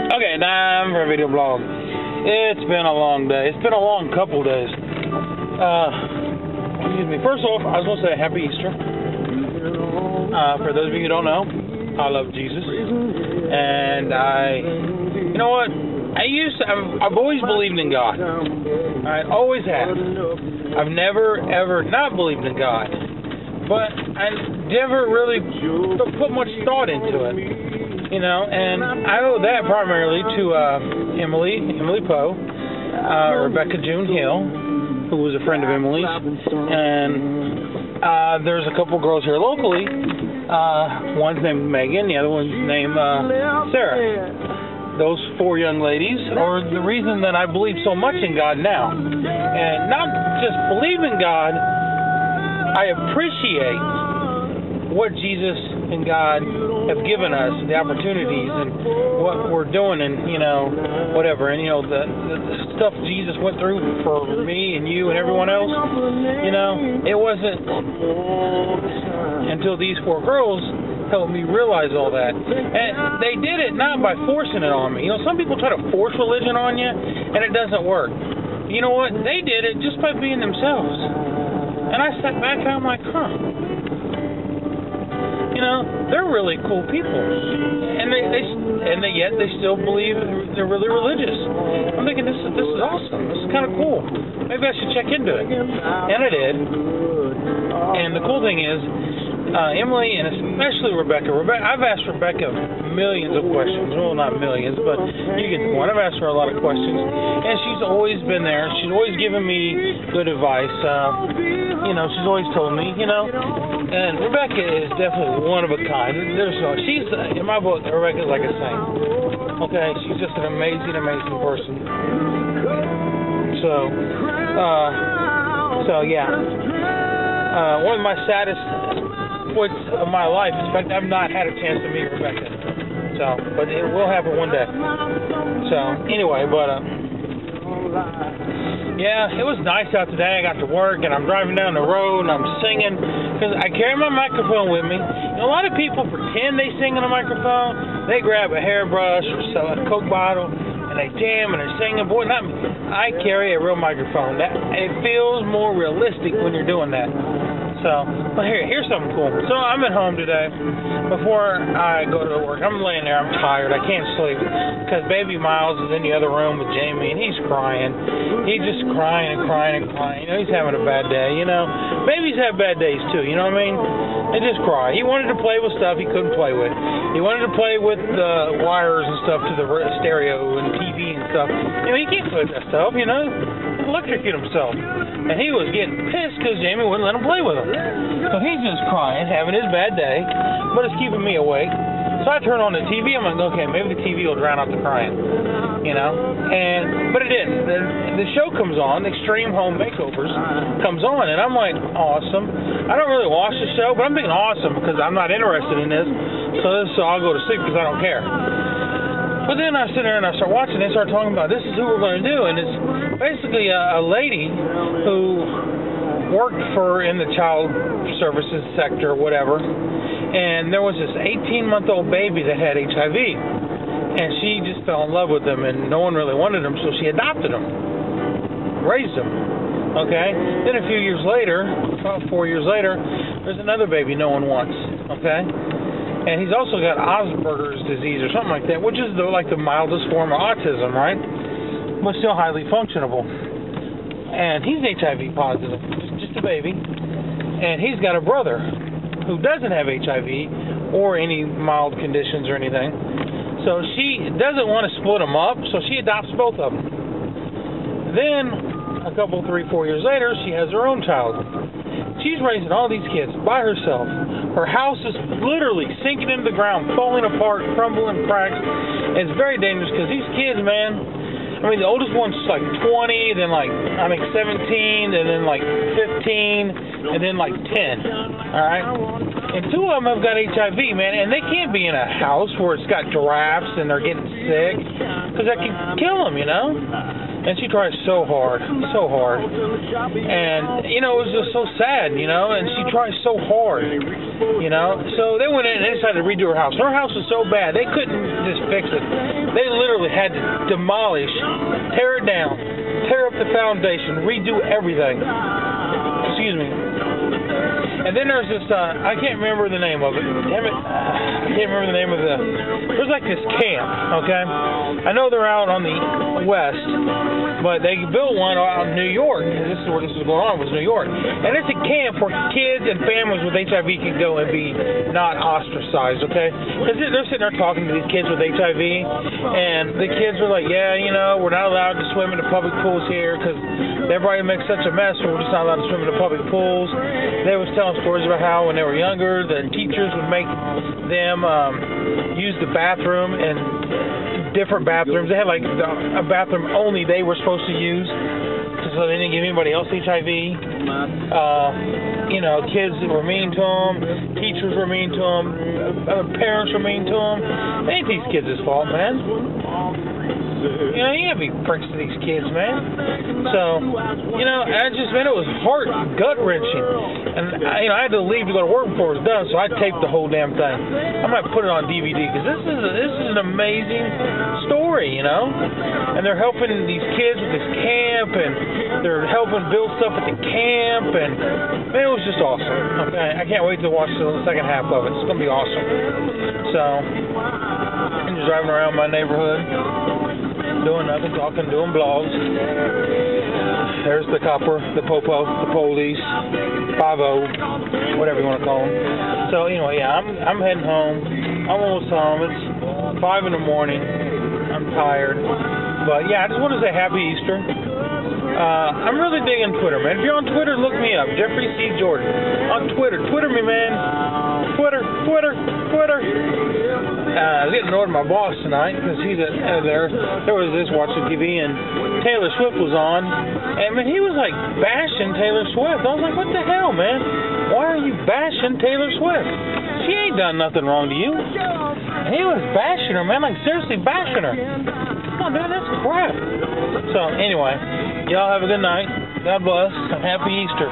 Okay, time for a video blog. It's been a long day. It's been a long couple days. Excuse me. First off, I was going to say Happy Easter. For those of you who don't know, I love Jesus. And you know what? I've always believed in God. I always have. I've never, ever not believed in God. But I never really put much thought into it. You know, and I owe that primarily to Emily Poe, Rebecca June Hill, who was a friend of Emily's, and there's a couple girls here locally. One's named Megan, the other one's named Sarah. Those four young ladies are the reason that I believe so much in God now. And not just believe in God, I appreciate what Jesus and God have given us, the opportunities and what we're doing, and you know, whatever, and you know, the stuff Jesus went through for me and you and everyone else. You know, it wasn't until these four girls helped me realize all that. And they did it not by forcing it on me. You know, some people try to force religion on you, and it doesn't work. You know what? They did it just by being themselves. And I sat back and I'm like, you know, they're really cool people, and yet they still believe they're really religious. I'm thinking this is awesome. This is kind of cool. Maybe I should check into it, and I did. And the cool thing is, Emily and especially Rebecca. I've asked Rebecca millions of questions. Well, not millions, but you get the point. I've asked her a lot of questions, and she's always been there. She's always given me good advice. You know, she's always told me, you know. And Rebecca is definitely one of a kind. She's in my book. Rebecca's like a saint. Okay, she's just an amazing, amazing person. So yeah. One of my saddest points of my life. In fact, I've not had a chance to meet Rebecca. But it will happen one day. Anyway, yeah, it was nice out today. I got to work, and I'm driving down the road, and I'm singing, because I carry my microphone with me. And a lot of people pretend they sing on a microphone. They grab a hairbrush or a Coke bottle, and they jam, and they're singing. Boy, not me. I carry a real microphone. It feels more realistic when you're doing that. But here's something cool. So I'm at home today. Before I go to work, I'm laying there. I'm tired. I can't sleep because baby Miles is in the other room with Jamie, and he's crying. He's just crying and crying and crying. You know, he's having a bad day. You know, babies have bad days too. You know what I mean? They just cry. He wanted to play with stuff he couldn't play with. He wanted to play with the wires and stuff to the stereo and TV and stuff. You know, he can't play with that stuff. You know, he'll electrocute himself. And he was getting pissed because Jamie wouldn't let him play with him. So he's just crying, having his bad day, but it's keeping me awake. So I turn on the TV. I'm like, okay, maybe the TV will drown out the crying, you know. But it didn't. The show comes on, Extreme Home Makeovers comes on, and I'm like, awesome. I don't really watch the show, but I'm thinking awesome because I'm not interested in this. So I'll go to sleep because I don't care. But then I sit there and I start watching. They start talking about this is who we're going to do, and it's basically a lady who worked in the child services sector or whatever, and there was this 18-month-old baby that had HIV, and she just fell in love with him, and no one really wanted him, so she adopted him, raised him, okay? Then a few years later, about 4 years later, there's another baby no one wants, okay? And he's also got Asperger's disease or something like that, which is like the mildest form of autism, right? But still highly functionable. And he's HIV positive, just a baby. And he's got a brother who doesn't have HIV or any mild conditions or anything. So she doesn't want to split them up, so she adopts both of them. Then, a couple, 3, 4 years later, she has her own child. She's raising all these kids by herself. Her house is literally sinking into the ground, falling apart, crumbling, cracks. And it's very dangerous because these kids, man, I mean, the oldest one's like 20, then like, I think 17, and then like 15, and then like 10, all right? And 2 of them have got HIV, man, and they can't be in a house where it's got giraffes and they're getting sick, because that can kill them, you know? And she tries so hard, and, you know, it was just so sad, you know, and she tries so hard, you know. So they went in and they decided to redo her house. Her house was so bad, they couldn't just fix it. They literally literally had to demolish, tear it down, tear up the foundation, redo everything. Excuse me. And then there's this, I can't remember the name of it. Damn it. I can't remember the name of there's like this camp, okay? I know they're out on the west, but they built one out in New York. This is where this was going on, was New York. And it's a camp where kids and families with HIV can go and be not ostracized, okay? Because they're sitting there talking to these kids with HIV, and the kids are like, yeah, you know, we're not allowed to swim in the public pools here because everybody makes such a mess, so we're just not allowed to swim in the public pools. They was telling stories about how when they were younger, the teachers would make them use the bathroom and different bathrooms. They had like a bathroom only they were supposed to use, so they didn't give anybody else HIV. You know, kids were mean to them, teachers were mean to them, parents were mean to them. It ain't these kids' fault, man. You know, you can't be pricks to these kids, man. So, you know, it was gut-wrenching. And, I had to leave to go to work before it was done, so I taped the whole damn thing. I might put it on DVD, because this is an amazing story, you know? And they're helping these kids with this camp, and they're helping build stuff at the camp, and, man, it was just awesome. Okay, I can't wait to watch the second half of it. It's going to be awesome. So, I'm just driving around my neighborhood, doing nothing, talking, doing blogs. There's the copper, the popo, the police, 5-0, whatever you want to call them. So anyway, yeah, I'm heading home. I'm almost home. It's 5 in the morning. I'm tired, but yeah, I just want to say Happy Easter. I'm really digging Twitter, man. If you're on Twitter, look me up, Jeffrey C. Jordan. On Twitter, Twitter me, man. Twitter. I was getting annoyed with my boss tonight because he's there. There was this watching TV and Taylor Swift was on, and man, he was like bashing Taylor Swift. I was like, what the hell, man? Why are you bashing Taylor Swift? She ain't done nothing wrong to you. And he was bashing her, man, like seriously bashing her. Come on, man, that's crap. So anyway, y'all have a good night. God bless. Happy Easter.